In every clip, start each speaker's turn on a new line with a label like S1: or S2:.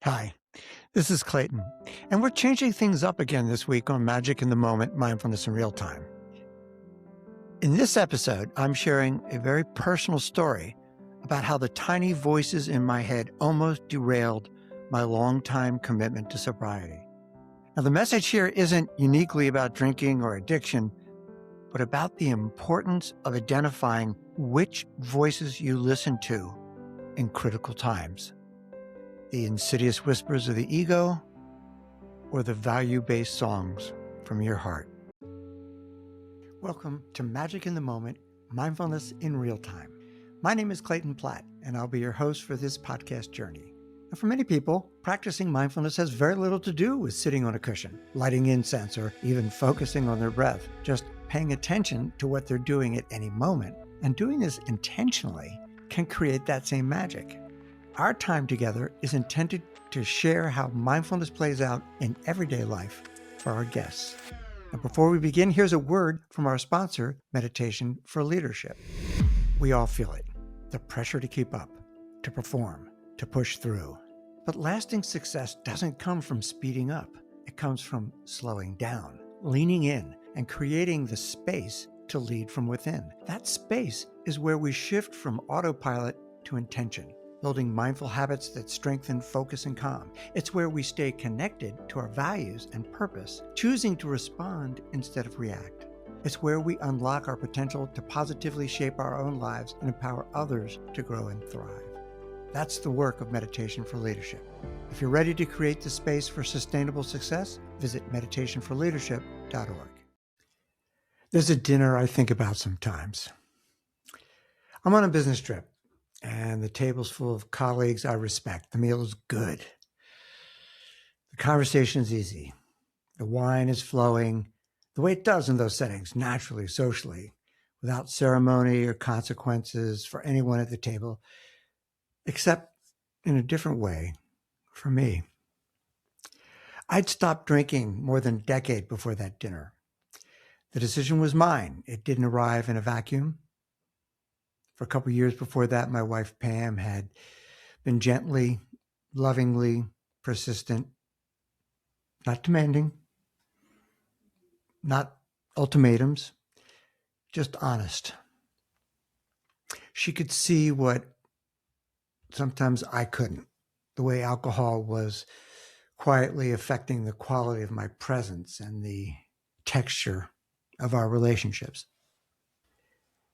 S1: Hi, this is Clayton, and we're changing things up again this week on Magic in the Moment, Mindfulness in Real Time. In this episode, I'm sharing a very personal story about how the tiny voices in my head almost derailed my longtime commitment to sobriety. Now, the message here isn't uniquely about drinking or addiction, but about the importance of identifying which voices you listen to in critical times. The insidious whispers of the ego, or the value-based songs from your heart. Welcome to Magic in the Moment, Mindfulness in Real Time. My name is Clayton Platt, and I'll be your host for this podcast journey. And for many people, practicing mindfulness has very little to do with sitting on a cushion, lighting incense, or even focusing on their breath. Just paying attention to what they're doing at any moment. And doing this intentionally can create that same magic. Our time together is intended to share how mindfulness plays out in everyday life for our guests. And before we begin, here's a word from our sponsor, Meditation for Leadership. We all feel it, the pressure to keep up, to perform, to push through. But lasting success doesn't come from speeding up. It comes from slowing down, leaning in, and creating the space to lead from within. That space is where we shift from autopilot to intention, building mindful habits that strengthen focus and calm. It's where we stay connected to our values and purpose, choosing to respond instead of react. It's where we unlock our potential to positively shape our own lives and empower others to grow and thrive. That's the work of Meditation for Leadership. If you're ready to create the space for sustainable success, visit meditationforleadership.org. There's a dinner I think about sometimes. I'm on a business trip, and the table's full of colleagues I respect. The meal is good. The conversation is easy. The wine is flowing the way it does in those settings, naturally, socially, without ceremony or consequences for anyone at the table, except in a different way for me. I'd stopped drinking more than a decade before that dinner. The decision was mine. It didn't arrive in a vacuum. For a couple of years before that, my wife, Pam, had been gently, lovingly persistent, not demanding, not ultimatums, just honest. She could see what sometimes I couldn't, the way alcohol was quietly affecting the quality of my presence and the texture of our relationships.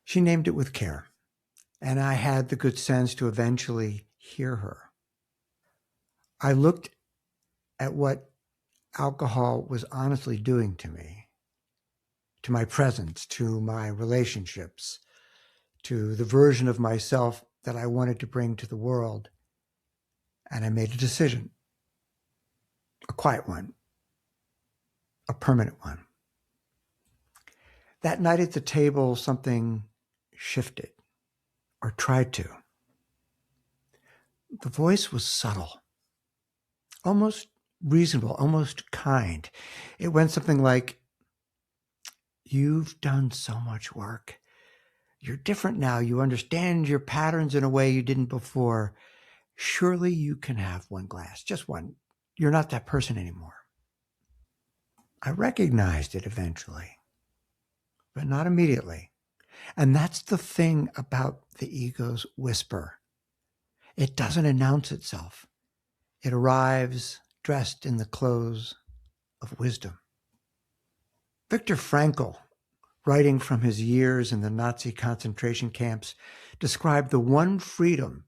S1: She named it with care. And I had the good sense to eventually hear her. I looked at what alcohol was honestly doing to me, to my presence, to my relationships, to the version of myself that I wanted to bring to the world. And I made a decision, a quiet one, a permanent one. That night at the table, something shifted. Or tried to. The voice was subtle, almost reasonable, almost kind. It went something like, "You've done so much work. You're different now. You understand your patterns in a way you didn't before. Surely you can have one glass, just one. You're not that person anymore." I recognized it eventually, but not immediately. And that's the thing about the ego's whisper. It doesn't announce itself. It arrives dressed in the clothes of wisdom. Viktor Frankl, writing from his years in the Nazi concentration camps, described the one freedom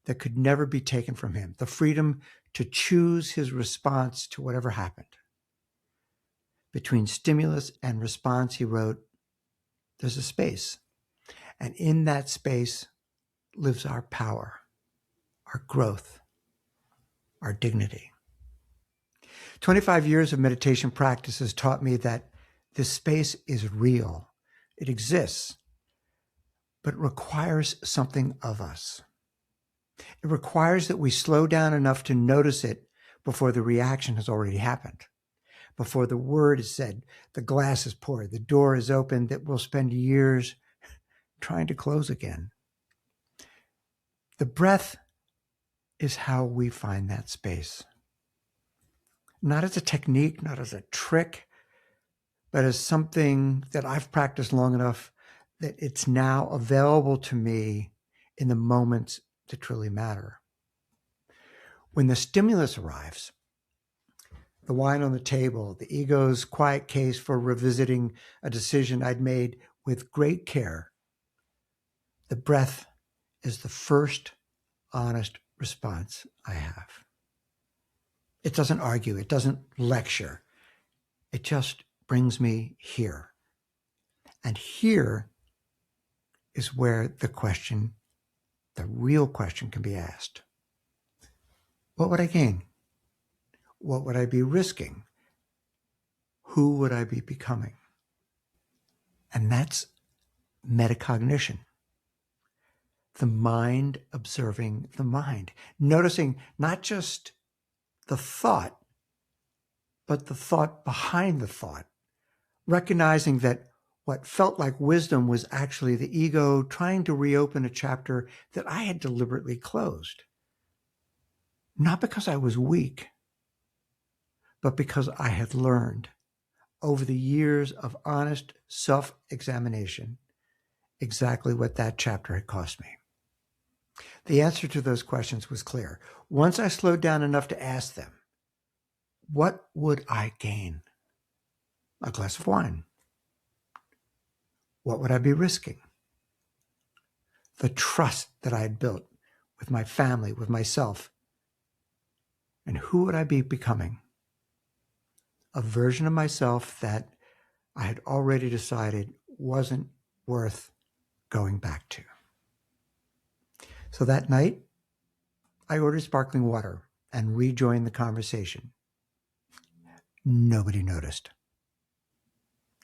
S1: that could never be taken from him, the freedom to choose his response to whatever happened. Between stimulus and response, he wrote, there's a space. And in that space lives our power, our growth, our dignity. 25 years of meditation practice has taught me that this space is real. It exists, but it requires something of us. It requires that we slow down enough to notice it before the reaction has already happened, before the word is said, the glass is poured, the door is opened, that we'll spend years trying to close again. The breath is how we find that space. Not as a technique, not as a trick, but as something that I've practiced long enough that it's now available to me in the moments that truly matter. When the stimulus arrives, the wine on the table, the ego's quiet case for revisiting a decision I'd made with great care, the breath is the first honest response I have. It doesn't argue, it doesn't lecture. It just brings me here. And here is where the real question can be asked. What would I gain? What would I be risking? Who would I be becoming? And that's metacognition. The mind observing the mind, noticing not just the thought, but the thought behind the thought, recognizing that what felt like wisdom was actually the ego trying to reopen a chapter that I had deliberately closed. Not because I was weak, but because I had learned over the years of honest self-examination exactly what that chapter had cost me. The answer to those questions was clear. Once I slowed down enough to ask them, what would I gain? A glass of wine. What would I be risking? The trust that I had built with my family, with myself. And who would I be becoming? A version of myself that I had already decided wasn't worth going back to. So that night, I ordered sparkling water and rejoined the conversation. Nobody noticed.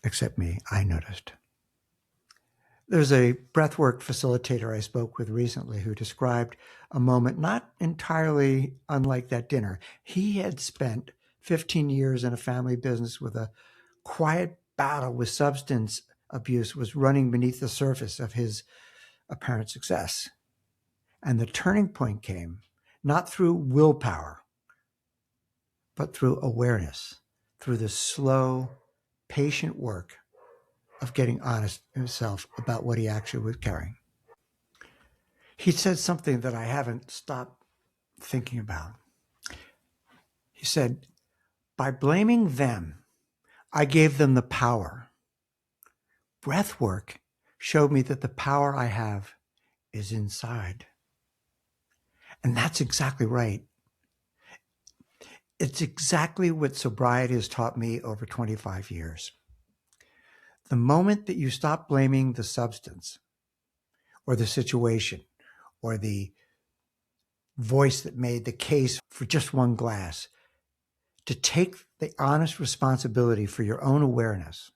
S1: Except me, I noticed. There's a breathwork facilitator I spoke with recently who described a moment not entirely unlike that dinner. He had spent 15 years in a family business with a quiet battle with substance abuse was running beneath the surface of his apparent success. And the turning point came not through willpower, but through awareness, through the slow, patient work of getting honest himself about what he actually was carrying. He said something that I haven't stopped thinking about. He said, by blaming them, I gave them the power. Breath work showed me that the power I have is inside. And that's exactly right. It's exactly what sobriety has taught me over 25 years. The moment that you stop blaming the substance or the situation or the voice that made the case for just one glass, to take the honest responsibility for your own awareness,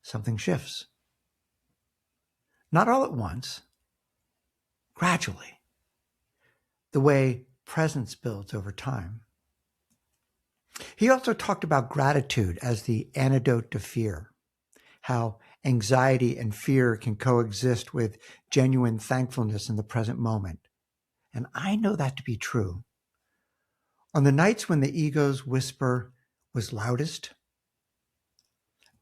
S1: something shifts. Not all at once, gradually, the way presence builds over time. He also talked about gratitude as the antidote to fear, how anxiety and fear can coexist with genuine thankfulness in the present moment. And I know that to be true. On the nights when the ego's whisper was loudest,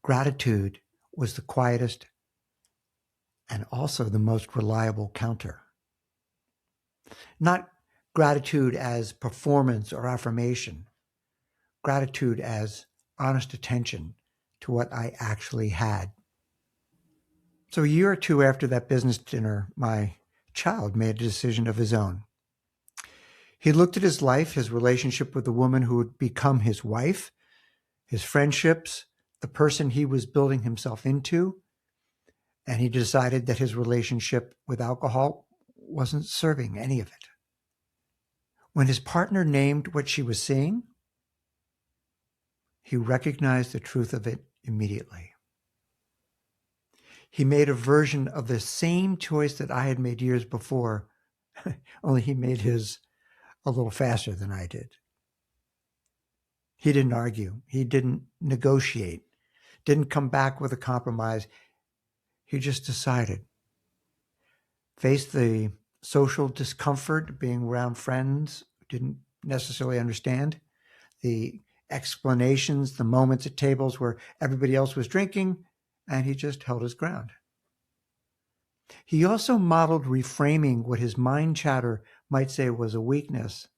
S1: gratitude was the quietest and also the most reliable counter. Not gratitude as performance or affirmation, gratitude as honest attention to what I actually had. So a year or two after that business dinner, my child made a decision of his own. He looked at his life, his relationship with the woman who would become his wife, his friendships, the person he was building himself into, and he decided that his relationship with alcohol wasn't serving any of it. When his partner named what she was seeing, he recognized the truth of it immediately. He made a version of the same choice that I had made years before, only he made his a little faster than I did. He didn't argue. He didn't negotiate, didn't come back with a compromise. He just decided, faced the social discomfort, being around friends who didn't necessarily understand, the explanations, the moments at tables where everybody else was drinking, and he just held his ground. He also modeled reframing what his mind chatter might say was a weakness.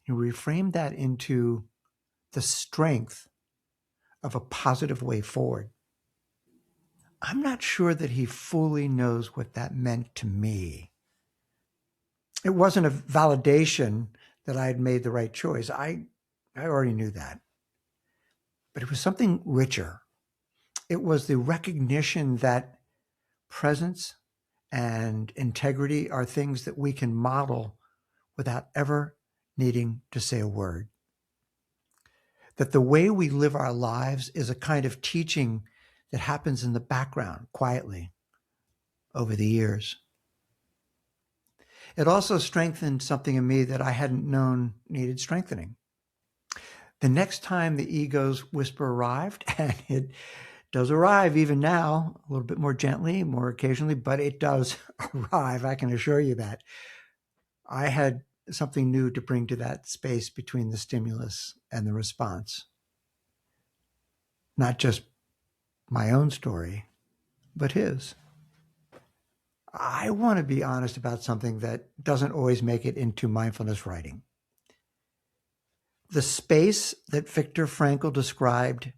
S1: He reframed that into the strength of a positive way forward. I'm not sure that he fully knows what that meant to me. It wasn't a validation that I had made the right choice. I already knew that. But it was something richer. It was the recognition that presence and integrity are things that we can model without ever needing to say a word. That the way we live our lives is a kind of teaching that happens in the background quietly over the years. It also strengthened something in me that I hadn't known needed strengthening. The next time the ego's whisper arrived, and it does arrive even now, a little bit more gently, more occasionally, but it does arrive, I can assure you that. I had something new to bring to that space between the stimulus and the response. Not just my own story, but his. I want to be honest about something that doesn't always make it into mindfulness writing. The space that Viktor Frankl described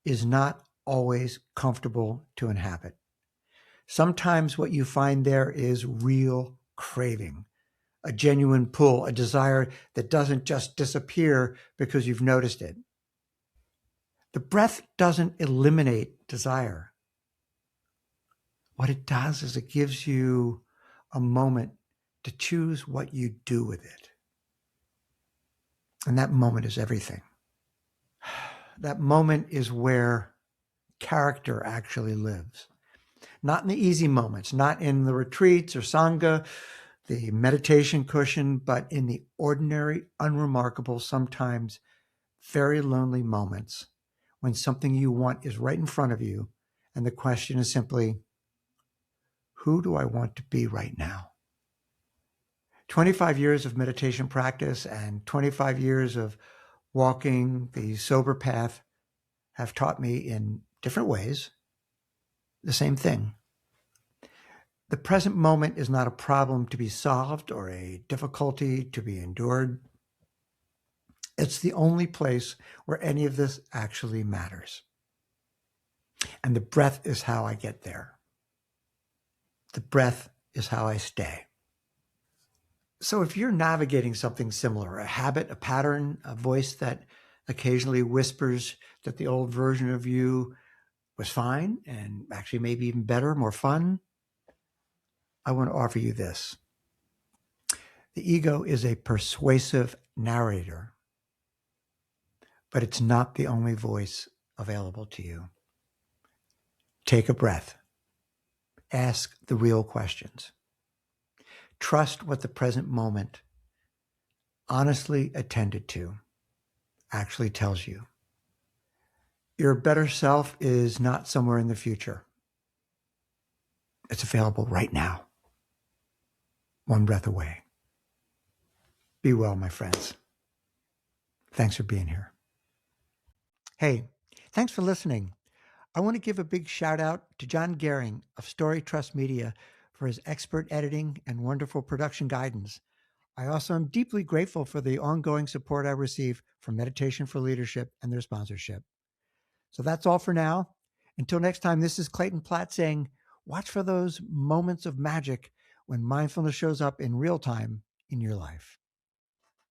S1: is not always comfortable to inhabit. Sometimes what you find there is real craving, a genuine pull, a desire that doesn't just disappear because you've noticed it. The breath doesn't eliminate desire. What it does is it gives you a moment to choose what you do with it. And that moment is everything. That moment is where character actually lives. Not in the easy moments, not in the retreats or Sangha, the meditation cushion, but in the ordinary, unremarkable, sometimes very lonely moments when something you want is right in front of you. And the question is simply, who do I want to be right now? 25 years of meditation practice and 25 years of walking the sober path have taught me in different ways the same thing. The present moment is not a problem to be solved or a difficulty to be endured. It's the only place where any of this actually matters. And the breath is how I get there. The breath is how I stay. So if you're navigating something similar, a habit, a pattern, a voice that occasionally whispers that the old version of you was fine and actually maybe even better, more fun, I want to offer you this. The ego is a persuasive narrator, but it's not the only voice available to you. Take a breath. Ask the real questions. Trust what the present moment, honestly attended to, actually tells you. Your better self is not somewhere in the future. It's available right now, one breath away. Be well, my friends. Thanks for being here. Hey, thanks for listening. I want to give a big shout out to John Gehring of Story Trust Media for his expert editing and wonderful production guidance. I also am deeply grateful for the ongoing support I receive from Meditation for Leadership and their sponsorship. So that's all for now. Until next time, this is Clayton Platt saying, watch for those moments of magic when mindfulness shows up in real time in your life.